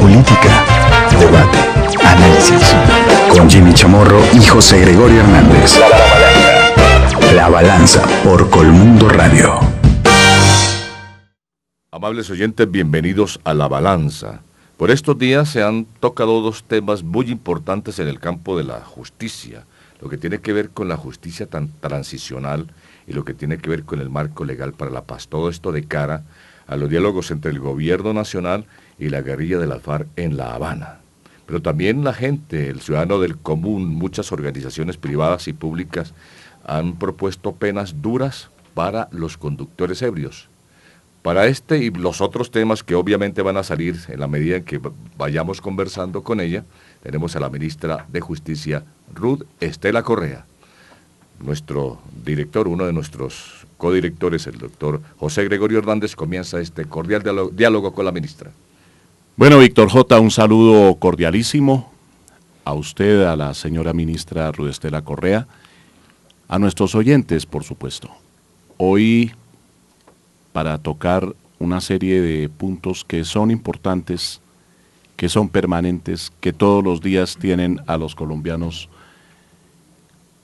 política, debate, análisis. Con Jimmy Chamorro y José Gregorio Hernández. La Balanza por Colmundo Radio. Amables oyentes, bienvenidos a La Balanza. Por estos días se han tocado dos temas muy importantes en el campo de la justicia, lo que tiene que ver con la justicia transicional y lo que tiene que ver con el marco legal para la paz. Todo esto de cara a los diálogos entre el gobierno nacional y la guerrilla de las FARC en La Habana. Pero también la gente, el ciudadano del común, muchas organizaciones privadas y públicas han propuesto penas duras para los conductores ebrios. Para este y los otros temas que obviamente van a salir en la medida en que vayamos conversando con ella, tenemos a la ministra de Justicia, Ruth Estela Correa. Nuestro director, uno de nuestros codirectores, el doctor José Gregorio Hernández, comienza este cordial diálogo con la ministra. Bueno, Víctor J., un saludo cordialísimo a usted, a la señora ministra Ruth Estela Correa, a nuestros oyentes, por supuesto. Hoy, para tocar una serie de puntos que son importantes, que son permanentes, que todos los días tienen a los colombianos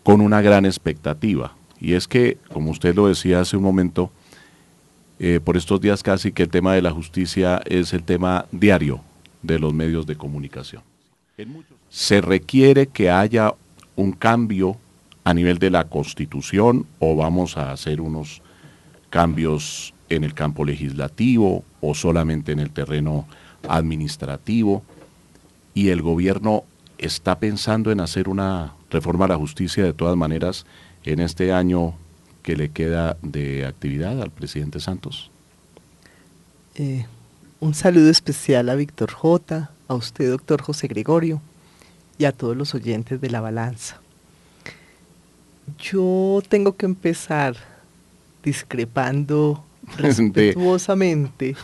con una gran expectativa. Y es que, como usted lo decía hace un momento, por estos días casi que el tema de la justicia es el tema diario de los medios de comunicación. Se requiere que haya un cambio a nivel de la Constitución o vamos a hacer unos cambios en el campo legislativo o solamente en el terreno administrativo, y el gobierno está pensando en hacer una reforma a la justicia de todas maneras en este año que le queda de actividad al presidente Santos. Un saludo especial a Víctor J., a usted, doctor José Gregorio, y a todos los oyentes de La Balanza. Yo tengo que empezar discrepando respetuosamente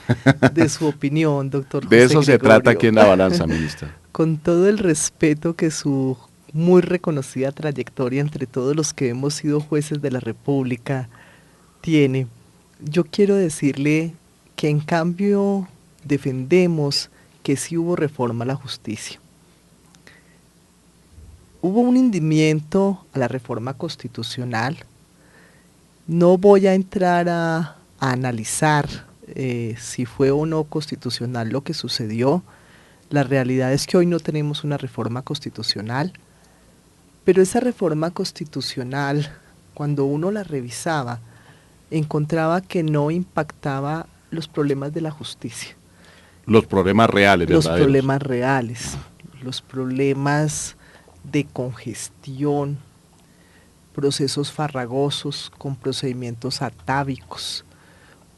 de su opinión, doctor José De eso se Gregorio. trata aquí en La Balanza, ministra. Con todo el respeto que su muy reconocida trayectoria entre todos los que hemos sido jueces de la República tiene, yo quiero decirle que en cambio defendemos que sí hubo reforma a la justicia. Hubo un hundimiento a la reforma constitucional. No voy a entrar a analizar si fue o no constitucional lo que sucedió. La realidad es que hoy no tenemos una reforma constitucional, pero esa reforma constitucional, cuando uno la revisaba, encontraba que no impactaba los problemas de la justicia. Los problemas reales, Los verdaderos. problemas reales, los problemas de congestión, procesos farragosos con procedimientos atávicos,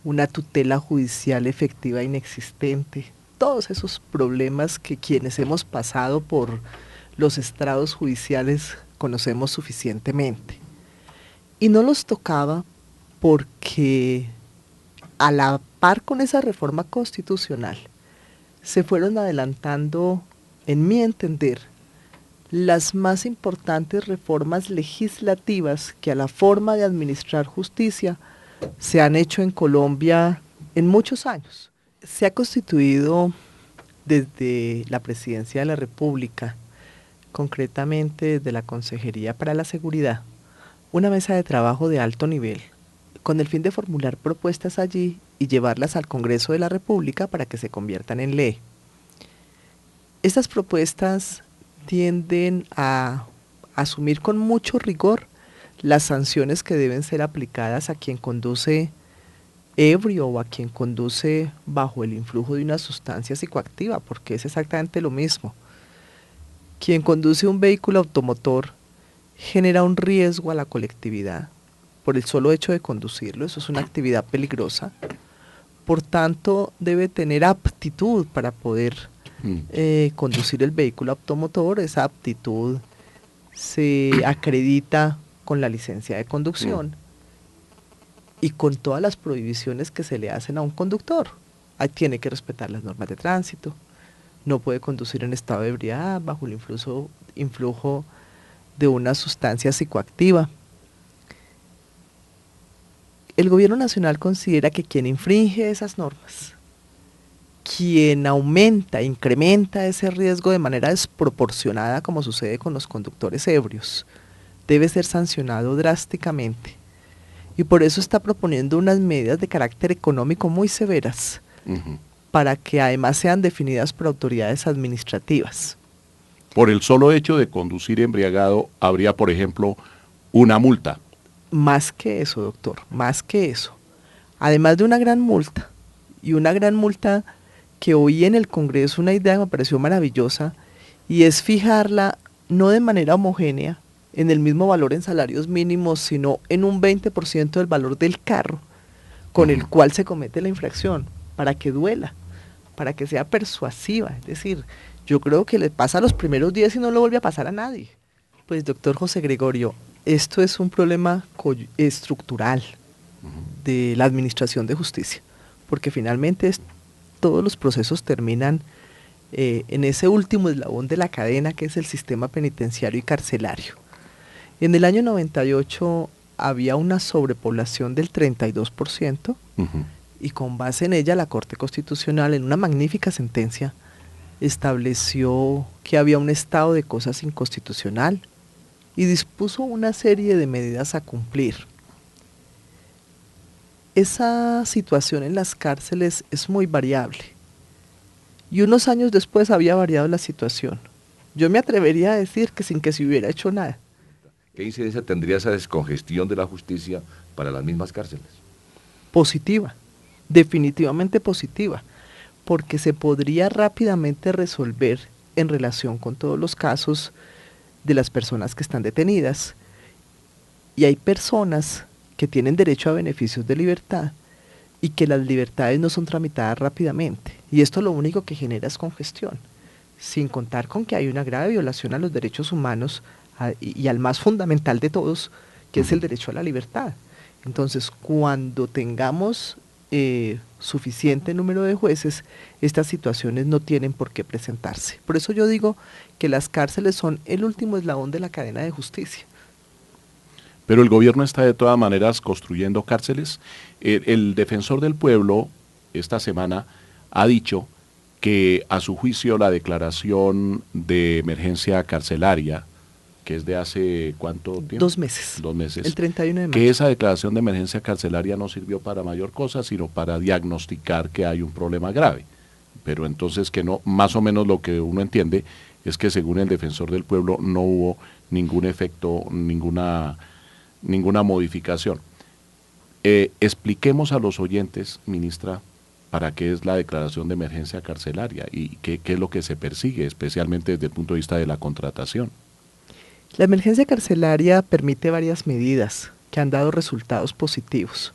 una tutela judicial efectiva inexistente, todos esos problemas que quienes hemos pasado por los estrados judiciales conocemos suficientemente. Y no los tocaba porque a la par con esa reforma constitucional se fueron adelantando, en mi entender, las más importantes reformas legislativas que a la forma de administrar justicia se han hecho en Colombia en muchos años. Se ha constituido desde la Presidencia de la República, concretamente desde la Consejería para la Seguridad, una mesa de trabajo de alto nivel, con el fin de formular propuestas allí y llevarlas al Congreso de la República para que se conviertan en ley. Estas propuestas tienden a asumir con mucho rigor las sanciones que deben ser aplicadas a quien conduce ebrio o a quien conduce bajo el influjo de una sustancia psicoactiva, porque es exactamente lo mismo. Quien conduce un vehículo automotor genera un riesgo a la colectividad por el solo hecho de conducirlo, eso es una actividad peligrosa, por tanto debe tener aptitud para poder conducir el vehículo automotor. Esa aptitud se acredita con la licencia de conducción y con todas las prohibiciones que se le hacen a un conductor. Ahí tiene que respetar las normas de tránsito, no puede conducir en estado de ebriedad, bajo el influjo de una sustancia psicoactiva. El gobierno nacional considera que quien infringe esas normas, quien aumenta, incrementa ese riesgo de manera desproporcionada, como sucede con los conductores ebrios, debe ser sancionado drásticamente. Y por eso está proponiendo unas medidas de carácter económico muy severas, para que además sean definidas por autoridades administrativas. Por el solo hecho de conducir embriagado, habría, por ejemplo, una multa. Más que eso, doctor, más que eso. Además de una gran multa, y una gran multa que oí en el Congreso, una idea que me pareció maravillosa, y es fijarla no de manera homogénea, en el mismo valor en salarios mínimos, sino en un 20% del valor del carro con el cual se comete la infracción, para que duela, para que sea persuasiva. Es decir, yo creo que le pasa los primeros días y no lo vuelve a pasar a nadie. Pues doctor José Gregorio, esto es un problema estructural de la administración de justicia, porque finalmente todos los procesos terminan en ese último eslabón de la cadena, que es el sistema penitenciario y carcelario. En el año 98 había una sobrepoblación del 32%, y con base en ella la Corte Constitucional, en una magnífica sentencia, estableció que había un estado de cosas inconstitucional y dispuso una serie de medidas a cumplir. Esa situación en las cárceles es muy variable, y unos años después había variado la situación. Yo me atrevería a decir que sin que se hubiera hecho nada. ¿Qué incidencia tendría esa descongestión de la justicia para las mismas cárceles? Positiva, definitivamente positiva, porque se podría rápidamente resolver en relación con todos los casos de las personas que están detenidas. Y hay personas que tienen derecho a beneficios de libertad y que las libertades no son tramitadas rápidamente. Y esto lo único que genera es congestión, sin contar con que hay una grave violación a los derechos humanos y al más fundamental de todos, que es el derecho a la libertad. Entonces, cuando tengamos suficiente número de jueces, estas situaciones no tienen por qué presentarse. Por eso yo digo que las cárceles son el último eslabón de la cadena de justicia. Pero el gobierno está de todas maneras construyendo cárceles. El defensor del pueblo esta semana ha dicho que a su juicio la declaración de emergencia carcelaria, que es de hace ¿cuánto tiempo? 2 meses. 2 meses. El 31 de mayo. Que esa declaración de emergencia carcelaria no sirvió para mayor cosa, sino para diagnosticar que hay un problema grave. Pero entonces que no, más o menos lo que uno entiende es que según el defensor del pueblo no hubo ningún efecto, ninguna modificación. Expliquemos a los oyentes, ministra, para qué es la declaración de emergencia carcelaria y qué es lo que se persigue, especialmente desde el punto de vista de la contratación. La emergencia carcelaria permite varias medidas que han dado resultados positivos.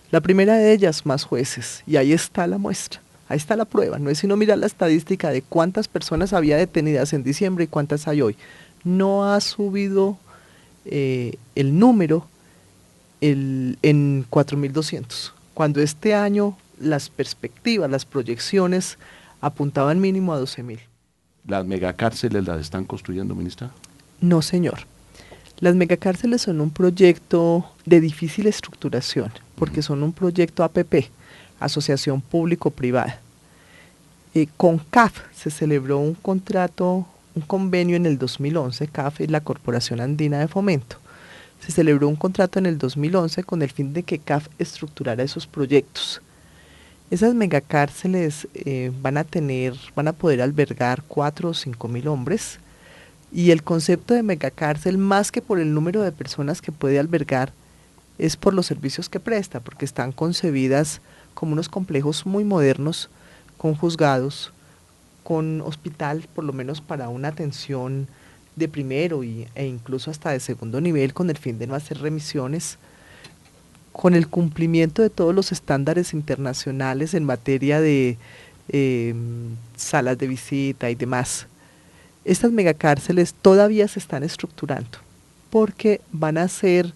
La primera de ellas, más jueces, y ahí está la muestra, ahí está la prueba. No es sino mirar la estadística de cuántas personas había detenidas en diciembre y cuántas hay hoy. No ha subido el número en 4.200, cuando este año las perspectivas, las proyecciones apuntaban mínimo a 12.000. ¿Las megacárceles las están construyendo, ministra? No, señor. Las megacárceles son un proyecto de difícil estructuración, porque son un proyecto APP, Asociación Público-Privada. Con CAF se celebró un convenio en el 2011, CAF es la Corporación Andina de Fomento. Se celebró un contrato en el 2011 con el fin de que CAF estructurara esos proyectos. Esas megacárceles van a poder albergar 4 o 5.000 hombres, y el concepto de megacárcel, más que por el número de personas que puede albergar, es por los servicios que presta, porque están concebidas como unos complejos muy modernos, con juzgados, con hospital, por lo menos para una atención de primero e incluso hasta de segundo nivel, con el fin de no hacer remisiones, con el cumplimiento de todos los estándares internacionales en materia de salas de visita y demás. Estas megacárceles todavía se están estructurando porque van a ser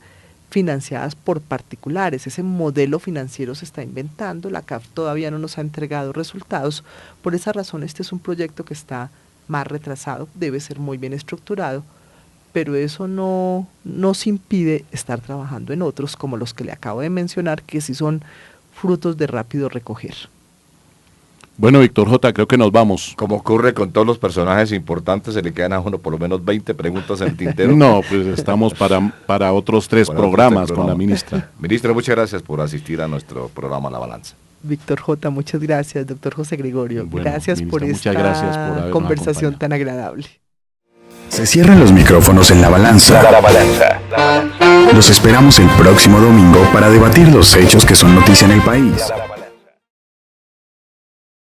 financiadas por particulares. Ese modelo financiero se está inventando, la CAF todavía no nos ha entregado resultados. Por esa razón este es un proyecto que está más retrasado, debe ser muy bien estructurado, pero eso no nos impide estar trabajando en otros como los que le acabo de mencionar, que sí son frutos de rápido recoger. Bueno, Víctor J., creo que nos vamos. Como ocurre con todos los personajes importantes, se le quedan a uno por lo menos 20 preguntas en el tintero. No, pues estamos para otros tres programas con la ministra. Ministra, muchas gracias por asistir a nuestro programa La Balanza. Víctor J., muchas gracias. Doctor José Gregorio, Bueno, gracias ministra, por muchas gracias por esta habernos conversación acompañado. tan agradable. Se cierran los micrófonos en La Balanza. Los esperamos el próximo domingo para debatir los hechos que son noticia en el país.